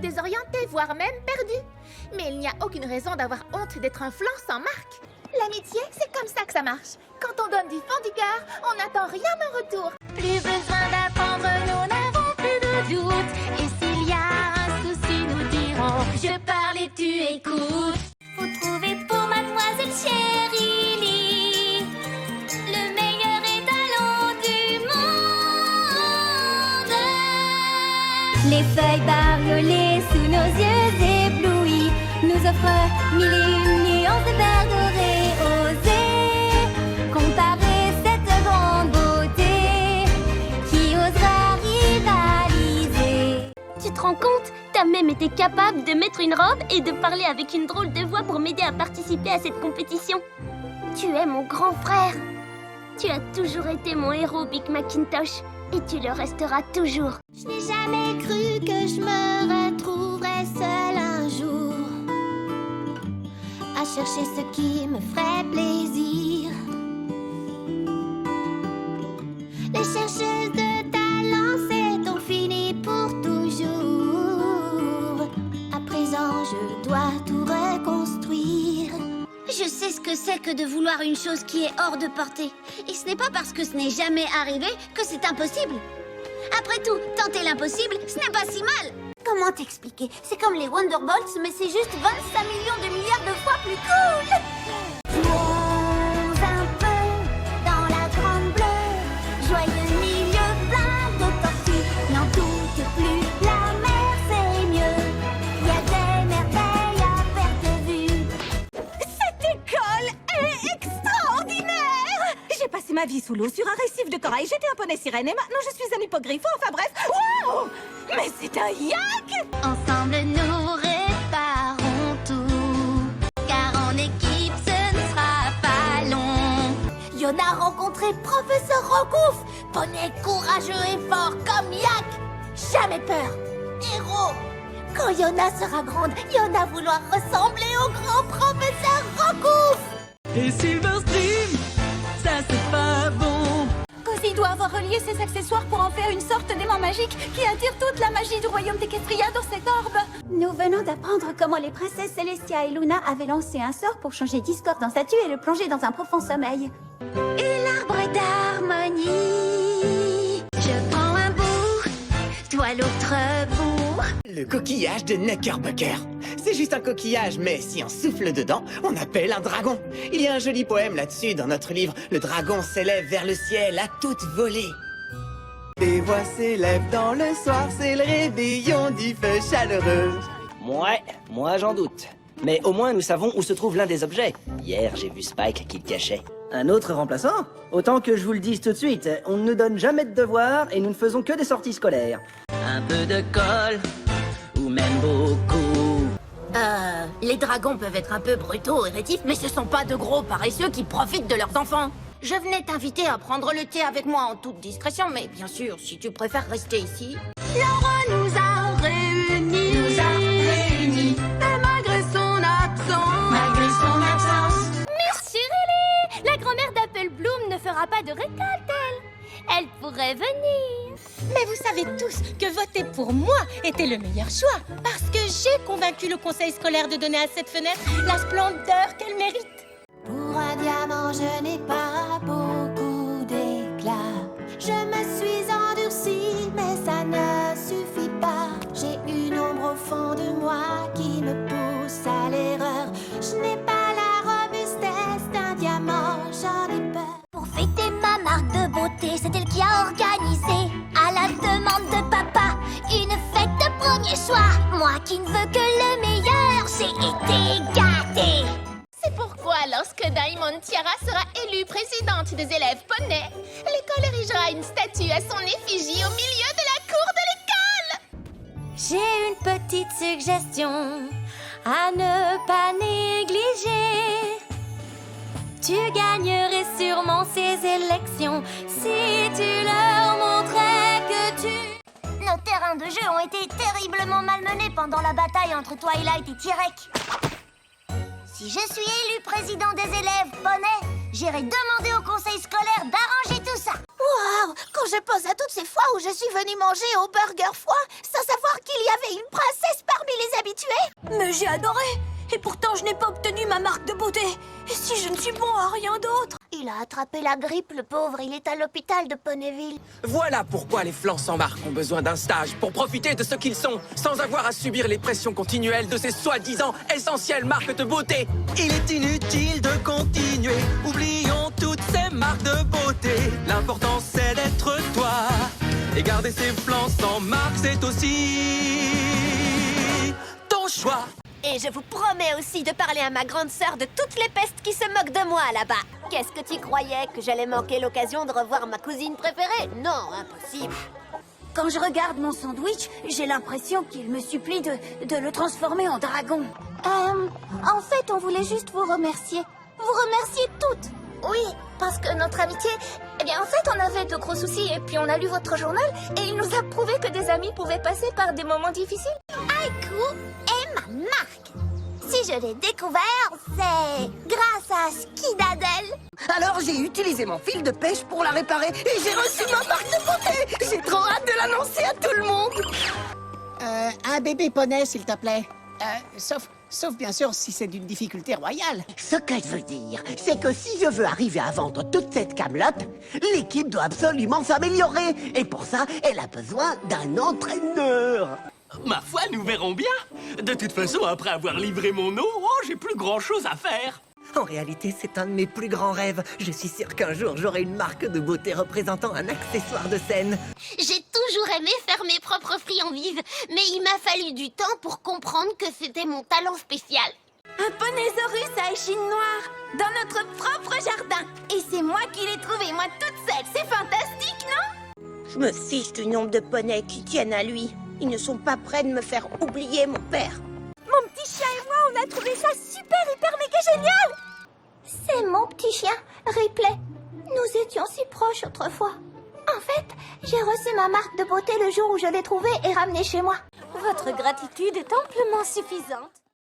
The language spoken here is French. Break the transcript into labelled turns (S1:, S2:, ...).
S1: désorienté, voire même perdu. Mais il n'y a aucune raison d'avoir honte d'être un flanc sans marque. L'amitié, c'est comme ça que ça marche. Quand on donne du fond du cœur, on n'attend rien en retour.
S2: Plus besoin d'attendre, nous n'avons plus de doute. Et s'il y a un souci, nous dirons je parle et tu écoutes. Vous trouvez pour mademoiselle Chérie le meilleur étalon du monde. Les feuilles bariolées sous nos yeux éblouis nous offrent mille et une nuances de verre doré. Osez comparer cette grande beauté. Qui osera rivaliser? Tu te rends compte? T'as même été capable de mettre une robe et de parler avec une drôle de voix pour m'aider à participer à cette compétition. Tu es mon grand frère. Tu as toujours été mon héros, Big Macintosh. Et tu le resteras toujours. Je n'ai jamais cru que je me retrouverais seule un jour à chercher ce qui me ferait plaisir. Les chercheuses de talent, c'est donc fini pour toujours. À présent, je dois tout reconstruire. Je sais ce que c'est que de vouloir une chose qui est hors de portée. Et ce n'est pas parce que ce n'est jamais arrivé que c'est impossible. Après tout, tenter l'impossible, ce n'est pas si mal. Comment t'expliquer? C'est comme les Wonderbolts, mais c'est juste 25 millions de milliards de fois plus cool. Jouons un peu dans la grande bleue. Joyeux milieu plein de tortues. N'en doute plus, la mer c'est mieux. Y a des merveilles à perte de vue.
S3: Cette école est extraordinaire! J'ai passé ma vie sous l'eau sur un récif de corail. J'étais un poney sirène et maintenant je suis un hippogriffe. Enfin bref, wow! Mais c'est un yak!
S2: Ensemble nous réparons tout. Car en équipe ce ne sera pas long.
S1: Yona a rencontré Professeur Rogouf, poney courageux et fort comme Yak. Jamais peur, héros. Quand Yona sera grande, Yona vouloir ressembler au grand Professeur Rogouf.
S4: Et Silverstream, ça c'est pas bon.
S3: Cozy doit avoir relié ses accessoires pour en faire une sorte d'aimant magique qui attire toute la magie du royaume d'Equestria dans cette orbe.
S5: Nous venons d'apprendre comment les princesses Celestia et Luna avaient lancé un sort pour changer Discord en statue et le plonger dans un profond sommeil.
S2: Et l'arbre d'harmonie. Je prends un bout, toi l'autre bout.
S6: Le coquillage de Knickerbocker. C'est juste un coquillage, mais si on souffle dedans, on appelle un dragon. Il y a un joli poème là-dessus dans notre livre. Le dragon s'élève vers le ciel à toute volée. Les voix s'élèvent dans le soir, c'est le réveillon du feu chaleureux.
S7: Ouais, moi j'en doute. Mais au moins nous savons où se trouve l'un des objets. Hier, j'ai vu Spike qui le cachait. Un autre remplaçant? Autant que je vous le dise tout de suite, on ne nous donne jamais de devoirs et nous ne faisons que des sorties scolaires. Un peu de colle, ou même beaucoup.
S1: Les dragons peuvent être un peu brutaux et rétifs, mais ce sont pas de gros paresseux qui profitent de leurs enfants. Je venais t'inviter à prendre le thé avec moi en toute discrétion, mais bien sûr, si tu préfères rester ici.
S2: Le roi nous a réunis. Et malgré son absence. Merci Riley. La grand-mère d'Apple Bloom ne fera pas de récolte, elle pourrait venir.
S8: Mais vous savez tous que voter pour moi était le meilleur choix, parce que j'ai convaincu le conseil scolaire de donner à cette fenêtre la splendeur qu'elle mérite.
S2: Pour un diamant, je n'ai pas beaucoup d'éclat. Je me suis endurcie, mais ça ne suffit pas. J'ai une ombre au fond de moi qui me pousse à l'erreur. Je n'ai pas la robustesse d'un diamant, j'en ai peur. Pour fêter ma marque de beauté, c'est elle qui a organisé, à la demande de papa, une fête de premier choix. Moi qui ne veux que le meilleur, j'ai été gâtée.
S1: C'est pourquoi, lorsque Diamond Tiara sera élue présidente des élèves poneys, l'école érigera une statue à son effigie au milieu de la cour de l'école.
S2: J'ai une petite suggestion à ne pas négliger. Tu gagnerais sûrement ces élections si tu leur montrais que tu... Nos terrains de jeu ont été terriblement malmenés pendant la bataille entre Twilight et Tyrek. Si je suis élu président des élèves poneys, j'irai demander au conseil scolaire d'arranger tout ça.
S1: Waouh! Quand je pense à toutes ces fois où je suis venue manger au Burger Foie sans savoir qu'il y avait une princesse parmi les habitués!
S3: Mais j'ai adoré. Et pourtant, je n'ai pas obtenu ma marque de beauté. Et si je ne suis bon à rien d'autre?
S1: Il a attrapé la grippe, le pauvre. Il est à l'hôpital de Ponyville.
S9: Voilà pourquoi les flancs sans marque ont besoin d'un stage pour profiter de ce qu'ils sont, sans avoir à subir les pressions continuelles de ces soi-disant essentielles marques de beauté.
S10: Il est inutile de continuer, oublions toutes ces marques de beauté. L'important c'est d'être toi, et garder ses flancs sans marque c'est aussi ton choix.
S1: Et je vous promets aussi de parler à ma grande sœur de toutes les pestes qui se moquent de moi là-bas. Qu'est-ce que tu croyais? Que j'allais manquer l'occasion de revoir ma cousine préférée? Non, impossible.
S3: Quand je regarde mon sandwich, j'ai l'impression qu'il me supplie de le transformer en dragon.
S5: En fait, on voulait juste vous remercier. Vous remercier toutes.
S1: Oui, parce que notre amitié...
S5: Eh bien, en fait, on avait de gros soucis et puis on a lu votre journal et il nous a prouvé que des amis pouvaient passer par des moments difficiles.
S1: Haiku est ma marque. Si je l'ai découvert, c'est grâce à Skidadel.
S11: Alors j'ai utilisé mon fil de pêche pour la réparer et j'ai reçu ma marque de beauté. J'ai trop hâte de l'annoncer à tout le monde.
S12: Un bébé poney, s'il te plaît. Sauf bien sûr si c'est d'une difficulté royale.
S11: Ce que je veux dire, c'est que si je veux arriver à vendre toute cette camelote, l'équipe doit absolument s'améliorer. Et pour ça, elle a besoin d'un entraîneur.
S10: Ma foi, nous verrons bien. De toute façon, après avoir livré mon eau, j'ai plus grand-chose à faire.
S11: En réalité, c'est un de mes plus grands rêves. Je suis sûr qu'un jour, j'aurai une marque de beauté représentant un accessoire de scène.
S1: J'ai toujours aimé faire mes propres friandises, mais il m'a fallu du temps pour comprendre que c'était mon talent spécial.
S3: Un poneysaurus à échine noire dans notre propre jardin. Et c'est moi qui l'ai trouvé, moi toute seule. C'est fantastique, non?
S1: Je me fiche du nombre de poneys qui tiennent à lui. Ils ne sont pas prêts de me faire oublier mon père.
S3: Mon petit chien et moi, on a trouvé ça super, hyper, méga génial.
S5: C'est mon petit chien, Ripley. Nous étions si proches autrefois. En fait, j'ai reçu ma marque de beauté le jour où je l'ai trouvée et ramenée chez moi.
S3: Votre gratitude est amplement suffisante.